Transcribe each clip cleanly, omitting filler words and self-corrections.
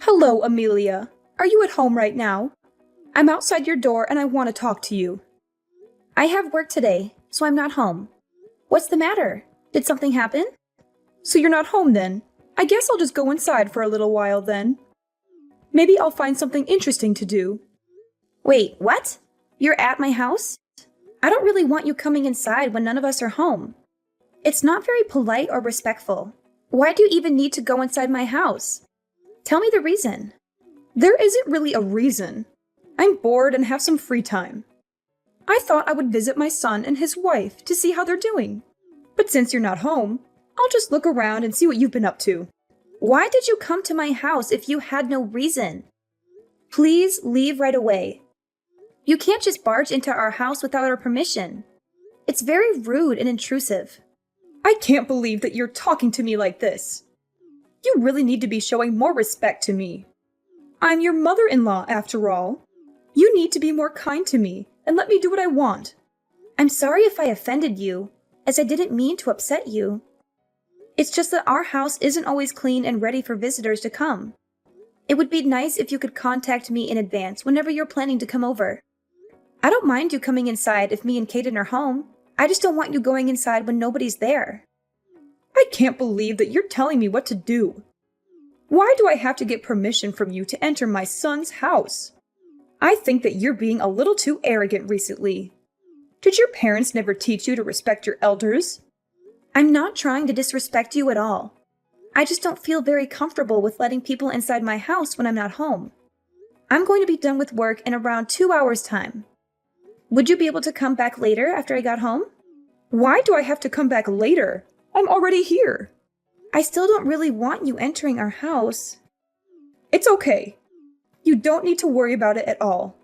Hello, Amelia. Are you at home right now? I'm outside your door and I want to talk to you. I have work today, so I'm not home. What's the matter? Did something happen? So you're not home then? I guess I'll just go inside for a little while then. Maybe I'll find something interesting to do. Wait, what? You're at my house? I don't really want you coming inside when none of us are home. It's not very polite or respectful. Why do you even need to go inside my house? Tell me the reason. There isn't really a reason. I'm bored and have some free time. I thought I would visit my son and his wife to see how they're doing. But since you're not home, I'll just look around and see what you've been up to. Why did you come to my house if you had no reason? Please leave right away. You can't just barge into our house without our permission. It's very rude and intrusive. I can't believe that you're talking to me like this. You really need to be showing more respect to me. I'm your mother-in-law, after all. You need to be more kind to me and let me do what I want. I'm sorry if I offended you, as I didn't mean to upset you. It's just that our house isn't always clean and ready for visitors to come. It would be nice if you could contact me in advance whenever you're planning to come over. I don't mind you coming inside if me and Kaden are home. I just don't want you going inside when nobody's there. I can't believe that you're telling me what to do. Why do I have to get permission from you to enter my son's house? I think that you're being a little too arrogant recently. Did your parents never teach you to respect your elders? I'm not trying to disrespect you at all. I just don't feel very comfortable with letting people inside my house when I'm not home. I'm going to be done with work in around 2 hours' time. Would you be able to come back later after I got home? Why do I have to come back later? I'm already here. I still don't really want you entering our house. It's okay. You don't need to worry about it at all.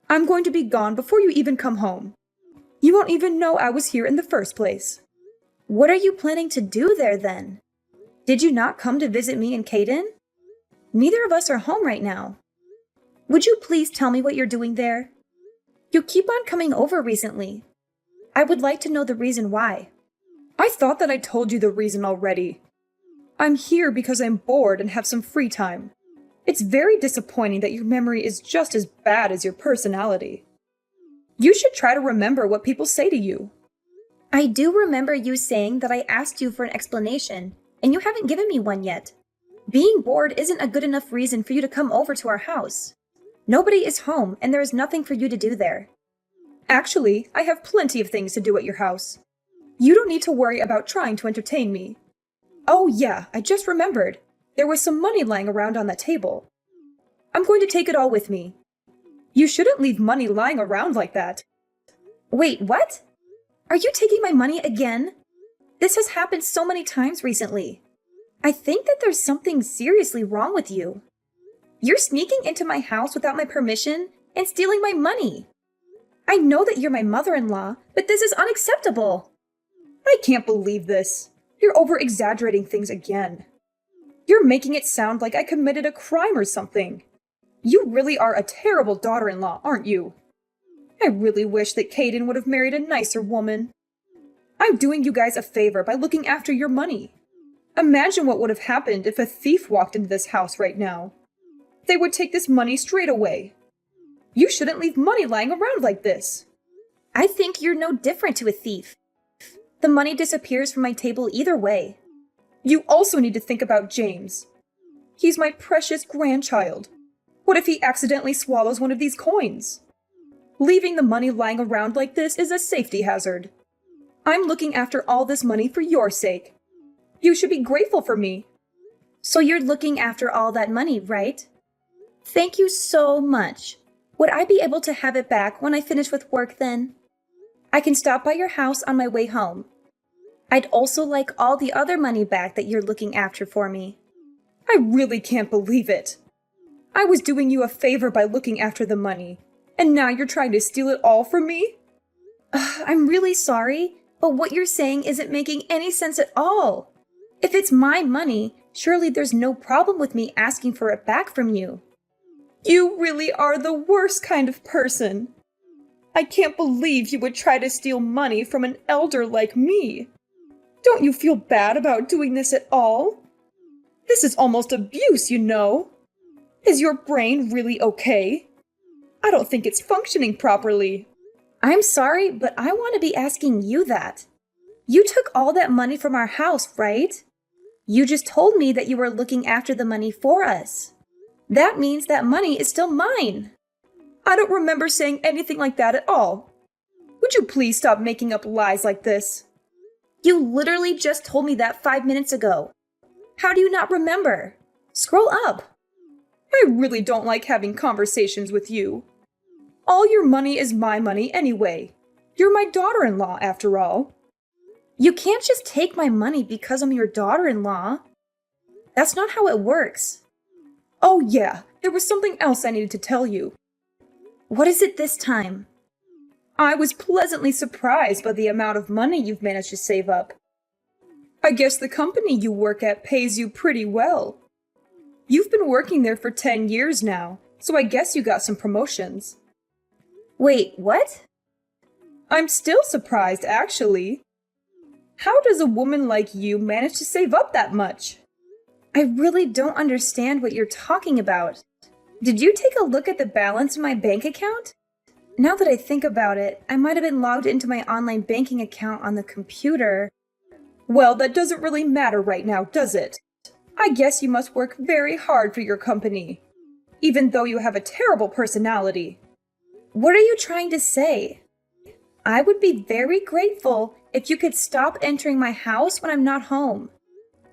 I'm going to be gone before you even come home. You won't even know I was here in the first place. What are you planning to do there then? Did you not come to visit me and Kaden? Neither of us are home right now. Would you please tell me what you're doing there? You keep on coming over recently. I would like to know the reason why. I thought that I told you the reason already. I'm here because I'm bored and have some free time. It's very disappointing that your memory is just as bad as your personality. You should try to remember what people say to you. I do remember you saying that I asked you for an explanation, and you haven't given me one yet. Being bored isn't a good enough reason for you to come over to our house. Nobody is home, and there is nothing for you to do there. Actually, I have plenty of things to do at your house. You don't need to worry about trying to entertain me. Oh yeah, I just remembered. There was some money lying around on that table. I'm going to take it all with me. You shouldn't leave money lying around like that. Wait, what? Are you taking my money again? This has happened so many times recently. I think that there's something seriously wrong with you. You're sneaking into my house without my permission and stealing my money. I know that you're my mother-in-law, but this is unacceptable. I can't believe this. You're over-exaggerating things again. You're making it sound like I committed a crime or something. You really are a terrible daughter-in-law, aren't you? I really wish that Kaden would have married a nicer woman. I'm doing you guys a favor by looking after your money. Imagine what would have happened if a thief walked into this house right now. They would take this money straight away. You shouldn't leave money lying around like this. I think you're no different to a thief. The money disappears from my table either way. You also need to think about James. He's my precious grandchild. What if he accidentally swallows one of these coins? Leaving the money lying around like this is a safety hazard. I'm looking after all this money for your sake. You should be grateful for me. So you're looking after all that money, right? Thank you so much. Would I be able to have it back when I finish with work then? I can stop by your house on my way home. I'd also like all the other money back that you're looking after for me. I really can't believe it. I was doing you a favor by looking after the money, and now you're trying to steal it all from me? I'm really sorry, but what you're saying isn't making any sense at all. If it's my money, surely there's no problem with me asking for it back from you. You really are the worst kind of person. I can't believe you would try to steal money from an elder like me. Don't you feel bad about doing this at all? This is almost abuse, you know. Is your brain really okay? I don't think it's functioning properly. I'm sorry, but I want to be asking you that. You took all that money from our house, right? You just told me that you were looking after the money for us. That means that money is still mine. I don't remember saying anything like that at all. Would you please stop making up lies like this? You literally just told me that 5 minutes ago. How do you not remember? Scroll up. I really don't like having conversations with you. All your money is my money anyway. You're my daughter-in-law, after all. You can't just take my money because I'm your daughter-in-law. That's not how it works. Oh yeah, there was something else I needed to tell you. What is it this time? I was pleasantly surprised by the amount of money you've managed to save up. I guess the company you work at pays you pretty well. You've been working there for 10 years now, so I guess you got some promotions. Wait, what? I'm still surprised, actually. How does a woman like you manage to save up that much? I really don't understand what you're talking about. Did you take a look at the balance in my bank account? Now that I think about it, I might have been logged into my online banking account on the computer. Well, that doesn't really matter right now, does it? I guess you must work very hard for your company, even though you have a terrible personality. What are you trying to say? I would be very grateful if you could stop entering my house when I'm not home.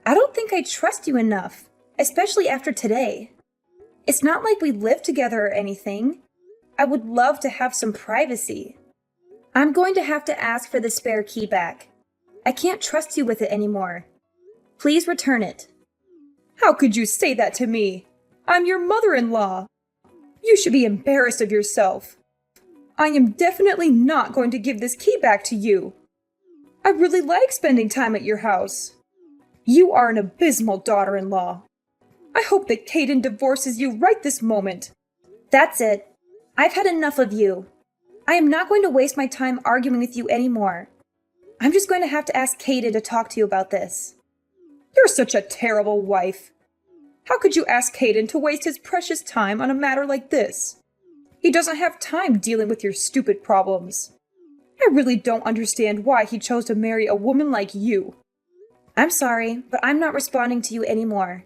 I don't think I trust you enough, especially after today. It's not like we live together or anything. I would love to have some privacy. I'm going to have to ask for the spare key back. I can't trust you with it anymore. Please return it. How could you say that to me? I'm your mother-in-law. You should be embarrassed of yourself. I am definitely not going to give this key back to you. I really like spending time at your house. You are an abysmal daughter-in-law. I hope that Caden divorces you right this moment. That's it. I've had enough of you. I am not going to waste my time arguing with you anymore. I'm just going to have to ask Caden to talk to you about this. You're such a terrible wife. How could you ask Caden to waste his precious time on a matter like this? He doesn't have time dealing with your stupid problems. I really don't understand why he chose to marry a woman like you. I'm sorry, but I'm not responding to you anymore.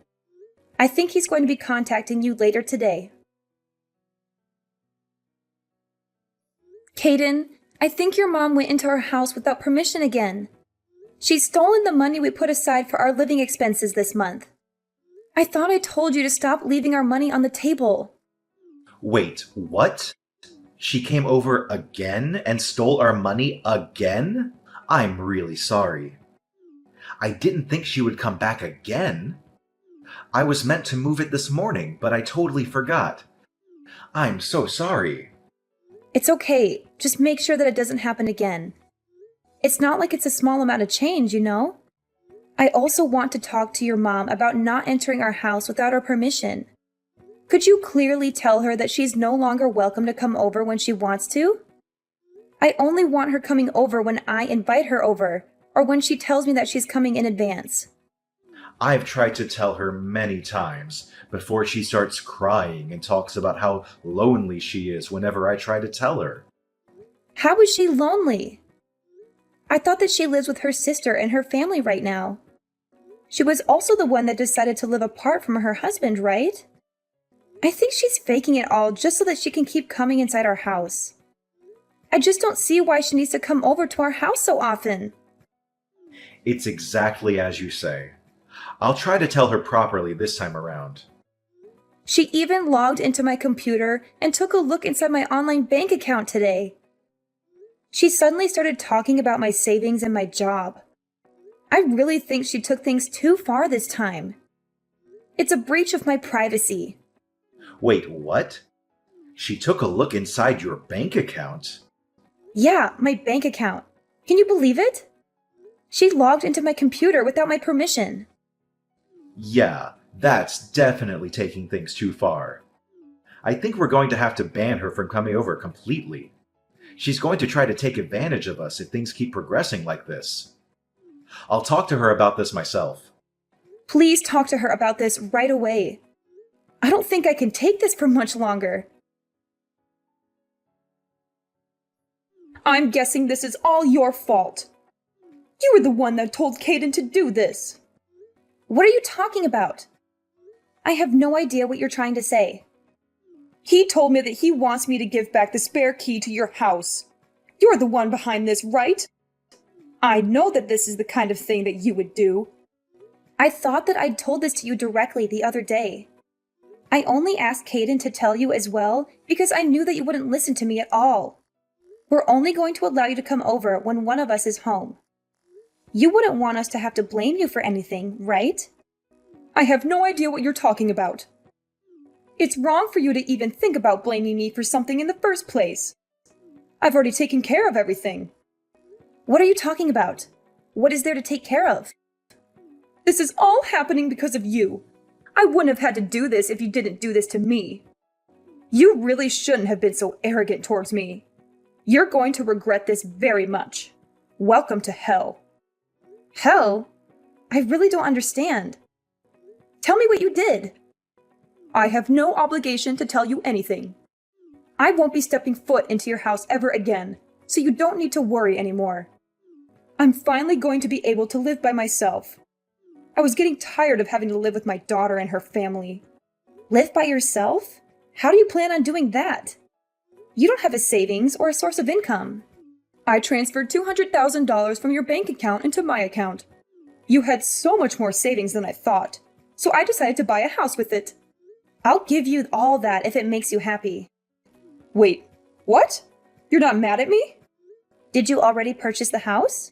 I think he's going to be contacting you later today. Caden, I think your mom went into our house without permission again. She's stolen the money we put aside for our living expenses this month. I thought I told you to stop leaving our money on the table. Wait, what? She came over again and stole our money again? I'm really sorry. I didn't think she would come back again. I was meant to move it this morning, but I totally forgot. I'm so sorry. It's okay. Just make sure that it doesn't happen again. It's not like it's a small amount of change, you know? I also want to talk to your mom about not entering our house without our permission. Could you clearly tell her that she's no longer welcome to come over when she wants to? I only want her coming over when I invite her over, or when she tells me that she's coming in advance. I've tried to tell her many times before she starts crying and talks about how lonely she is whenever I try to tell her. How is she lonely? I thought that she lives with her sister and her family right now. She was also the one that decided to live apart from her husband, right? I think she's faking it all just so that she can keep coming inside our house. I just don't see why she needs to come over to our house so often. It's exactly as you say. I'll try to tell her properly this time around. She even logged into my computer and took a look inside my online bank account today. She suddenly started talking about my savings and my job. I really think she took things too far this time. It's a breach of my privacy. Wait, what? She took a look inside your bank account? Yeah, my bank account. Can you believe it? She logged into my computer without my permission. Yeah, that's definitely taking things too far. I think we're going to have to ban her from coming over completely. She's going to try to take advantage of us if things keep progressing like this. I'll talk to her about this myself. Please talk to her about this right away. I don't think I can take this for much longer. I'm guessing this is all your fault. You were the one that told Caden to do this. What are you talking about? I have no idea what you're trying to say. He told me that he wants me to give back the spare key to your house. You're the one behind this, right? I know that this is the kind of thing that you would do. I thought that I'd told this to you directly the other day. I only asked Caden to tell you as well because I knew that you wouldn't listen to me at all. We're only going to allow you to come over when one of us is home. You wouldn't want us to have to blame you for anything, right? I have no idea what you're talking about. It's wrong for you to even think about blaming me for something in the first place. I've already taken care of everything. What are you talking about? What is there to take care of? This is all happening because of you. I wouldn't have had to do this if you didn't do this to me. You really shouldn't have been so arrogant towards me. You're going to regret this very much. Welcome to hell. Hell? I really don't understand. Tell me what you did. I have no obligation to tell you anything. I won't be stepping foot into your house ever again, so you don't need to worry anymore. I'm finally going to be able to live by myself. I was getting tired of having to live with my daughter and her family. Live by yourself? How do you plan on doing that? You don't have a savings or a source of income. I transferred $200,000 from your bank account into my account. You had so much more savings than I thought, so I decided to buy a house with it. I'll give you all that if it makes you happy. Wait, what? You're not mad at me? Did you already purchase the house?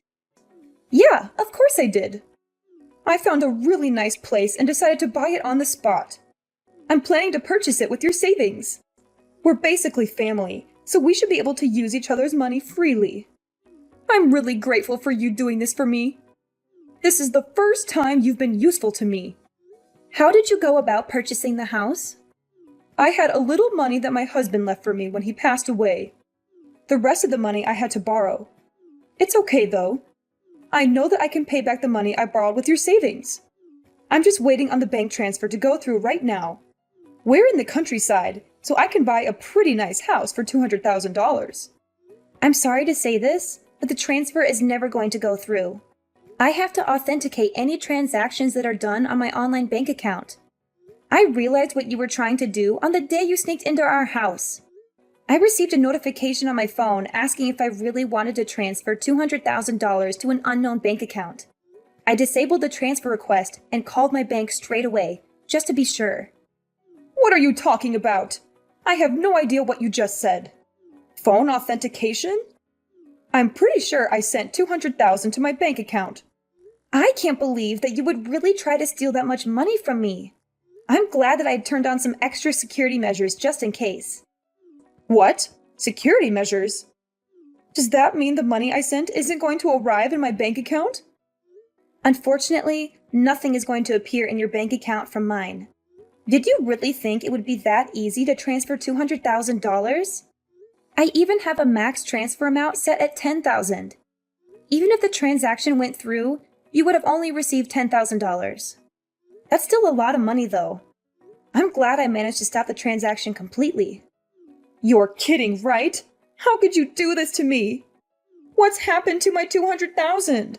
Yeah, of course I did. I found a really nice place and decided to buy it on the spot. I'm planning to purchase it with your savings. We're basically family, so we should be able to use each other's money freely. I'm really grateful for you doing this for me. This is the first time you've been useful to me. How did you go about purchasing the house? I had a little money that my husband left for me when he passed away. The rest of the money I had to borrow. It's okay though. I know that I can pay back the money I borrowed with your savings. I'm just waiting on the bank transfer to go through right now. We're in the countryside, so I can buy a pretty nice house for $200,000. I'm sorry to say this, but the transfer is never going to go through. I have to authenticate any transactions that are done on my online bank account. I realized what you were trying to do on the day you sneaked into our house. I received a notification on my phone asking if I really wanted to transfer $200,000 to an unknown bank account. I disabled the transfer request and called my bank straight away, just to be sure. What are you talking about? I have no idea what you just said. Phone authentication? I'm pretty sure I sent $200,000 to my bank account. I can't believe that you would really try to steal that much money from me. I'm glad that I had turned on some extra security measures just in case. What? Security measures? Does that mean the money I sent isn't going to arrive in my bank account? Unfortunately, nothing is going to appear in your bank account from mine. Did you really think it would be that easy to transfer $200,000? I even have a max transfer amount set at $10,000. Even if the transaction went through, you would have only received $10,000. That's still a lot of money though. I'm glad I managed to stop the transaction completely. You're kidding, right? How could you do this to me? What's happened to my $200,000?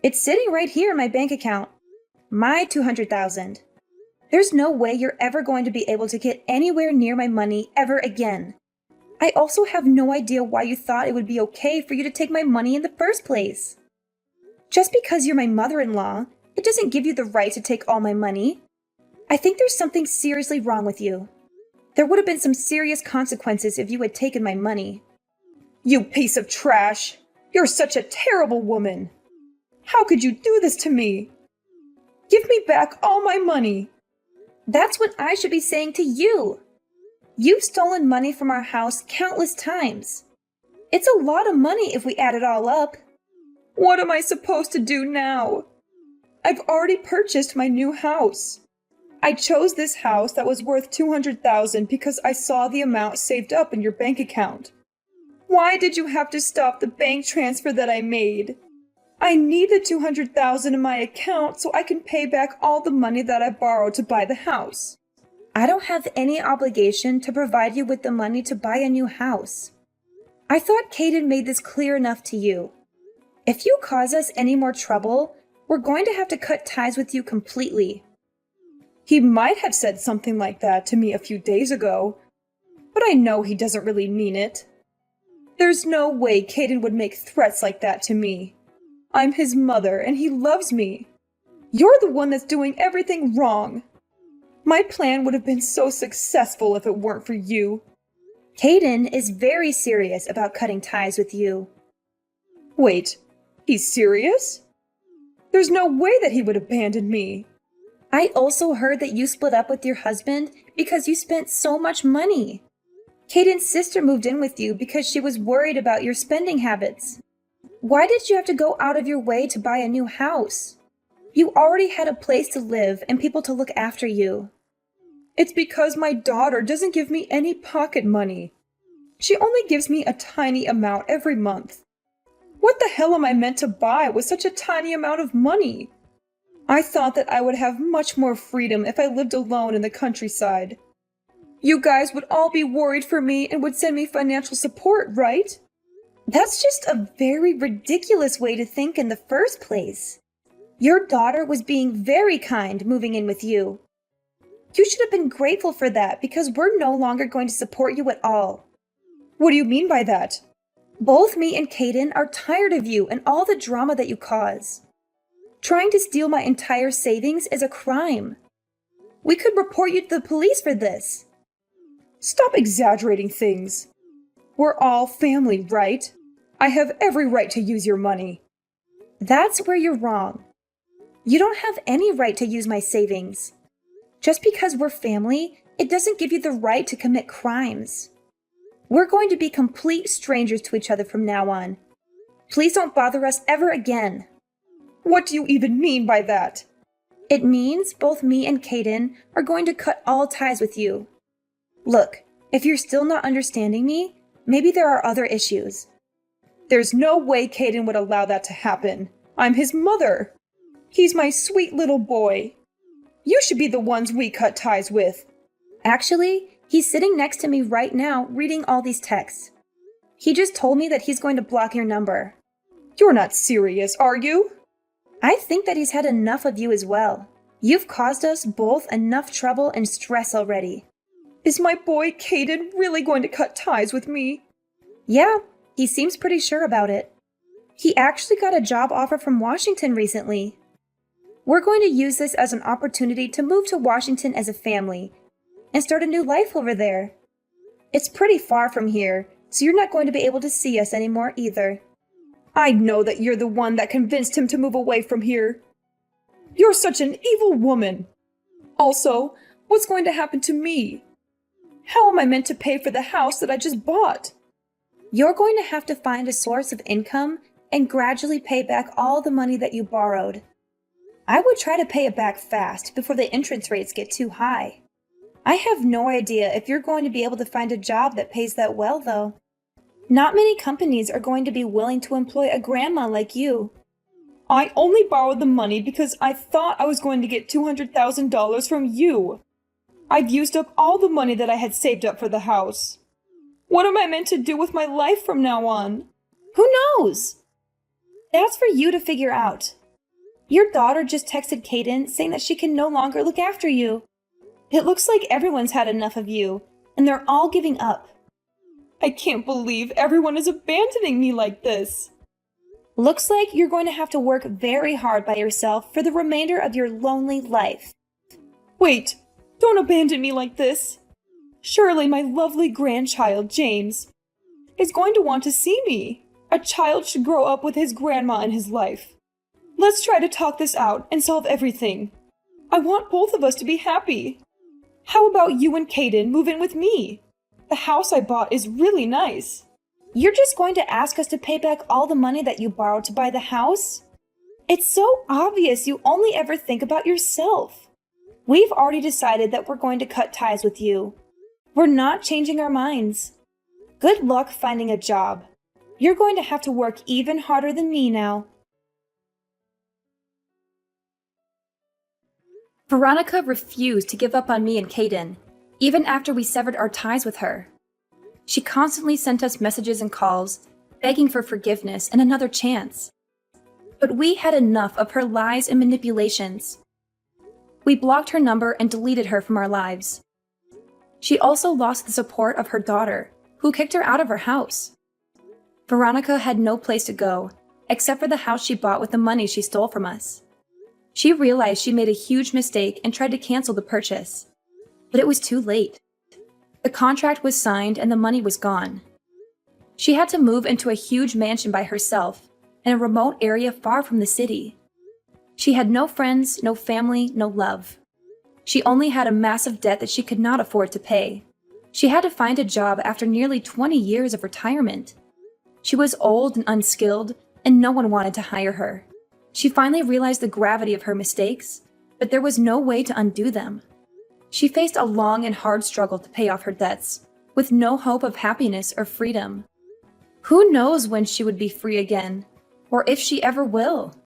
It's sitting right here in my bank account. My $200,000. There's no way you're ever going to be able to get anywhere near my money ever again. I also have no idea why you thought it would be okay for you to take my money in the first place. Just because you're my mother-in-law, it doesn't give you the right to take all my money. I think there's something seriously wrong with you. There would have been some serious consequences if you had taken my money. You piece of trash! You're such a terrible woman! How could you do this to me? Give me back all my money! That's what I should be saying to you! You've stolen money from our house countless times. It's a lot of money if we add it all up. What am I supposed to do now? I've already purchased my new house. I chose this house that was worth $200,000 because I saw the amount saved up in your bank account. Why did you have to stop the bank transfer that I made? I need the $200,000 in my account so I can pay back all the money that I borrowed to buy the house. I don't have any obligation to provide you with the money to buy a new house. I thought Caden made this clear enough to you. If you cause us any more trouble, we're going to have to cut ties with you completely. He might have said something like that to me a few days ago, but I know he doesn't really mean it. There's no way Caden would make threats like that to me. I'm his mother and he loves me. You're the one that's doing everything wrong. My plan would have been so successful if it weren't for you. Caden is very serious about cutting ties with you. Wait, he's serious? There's no way that he would abandon me. I also heard that you split up with your husband because you spent so much money. Caden's sister moved in with you because she was worried about your spending habits. Why did you have to go out of your way to buy a new house? You already had a place to live and people to look after you. It's because my daughter doesn't give me any pocket money. She only gives me a tiny amount every month. What the hell am I meant to buy with such a tiny amount of money? I thought that I would have much more freedom if I lived alone in the countryside. You guys would all be worried for me and would send me financial support, right? That's just a very ridiculous way to think in the first place. Your daughter was being very kind moving in with you. You should have been grateful for that because we're no longer going to support you at all. What do you mean by that? Both me and Caden are tired of you and all the drama that you cause. Trying to steal my entire savings is a crime. We could report you to the police for this. Stop exaggerating things. We're all family, right? I have every right to use your money. That's where you're wrong. You don't have any right to use my savings. Just because we're family, it doesn't give you the right to commit crimes. We're going to be complete strangers to each other from now on. Please don't bother us ever again. What do you even mean by that? It means both me and Caden are going to cut all ties with you. Look, if you're still not understanding me, maybe there are other issues. There's no way Caden would allow that to happen. I'm his mother. He's my sweet little boy. You should be the ones we cut ties with. Actually, he's sitting next to me right now reading all these texts. He just told me that he's going to block your number. You're not serious, are you? I think that he's had enough of you as well. You've caused us both enough trouble and stress already. Is my boy Caden really going to cut ties with me? Yeah, he seems pretty sure about it. He actually got a job offer from Washington recently. We're going to use this as an opportunity to move to Washington as a family and start a new life over there. It's pretty far from here, so you're not going to be able to see us anymore either. I know that you're the one that convinced him to move away from here. You're such an evil woman. Also, what's going to happen to me? How am I meant to pay for the house that I just bought? You're going to have to find a source of income and gradually pay back all the money that you borrowed. I would try to pay it back fast before the interest rates get too high. I have no idea if you're going to be able to find a job that pays that well, though. Not many companies are going to be willing to employ a grandma like you. I only borrowed the money because I thought I was going to get $200,000 from you. I've used up all the money that I had saved up for the house. What am I meant to do with my life from now on? Who knows? That's for you to figure out. Your daughter just texted Caden saying that she can no longer look after you. It looks like everyone's had enough of you, and they're all giving up. I can't believe everyone is abandoning me like this. Looks like you're going to have to work very hard by yourself for the remainder of your lonely life. Wait, don't abandon me like this. Surely my lovely grandchild, James, is going to want to see me. A child should grow up with his grandma in his life. Let's try to talk this out and solve everything. I want both of us to be happy. How about you and Caden move in with me? The house I bought is really nice. You're just going to ask us to pay back all the money that you borrowed to buy the house? It's so obvious you only ever think about yourself. We've already decided that we're going to cut ties with you. We're not changing our minds. Good luck finding a job. You're going to have to work even harder than me now. Veronica refused to give up on me and Caden, even after we severed our ties with her. She constantly sent us messages and calls, begging for forgiveness and another chance. But we had enough of her lies and manipulations. We blocked her number and deleted her from our lives. She also lost the support of her daughter, who kicked her out of her house. Veronica had no place to go, except for the house she bought with the money she stole from us. She realized she made a huge mistake and tried to cancel the purchase. But it was too late. The contract was signed and the money was gone. She had to move into a huge mansion by herself in a remote area far from the city. She had no friends, no family, no love. She only had a massive debt that she could not afford to pay. She had to find a job after nearly 20 years of retirement. She was old and unskilled, and no one wanted to hire her. She finally realized the gravity of her mistakes, but there was no way to undo them. She faced a long and hard struggle to pay off her debts, with no hope of happiness or freedom. Who knows when she would be free again, or if she ever will?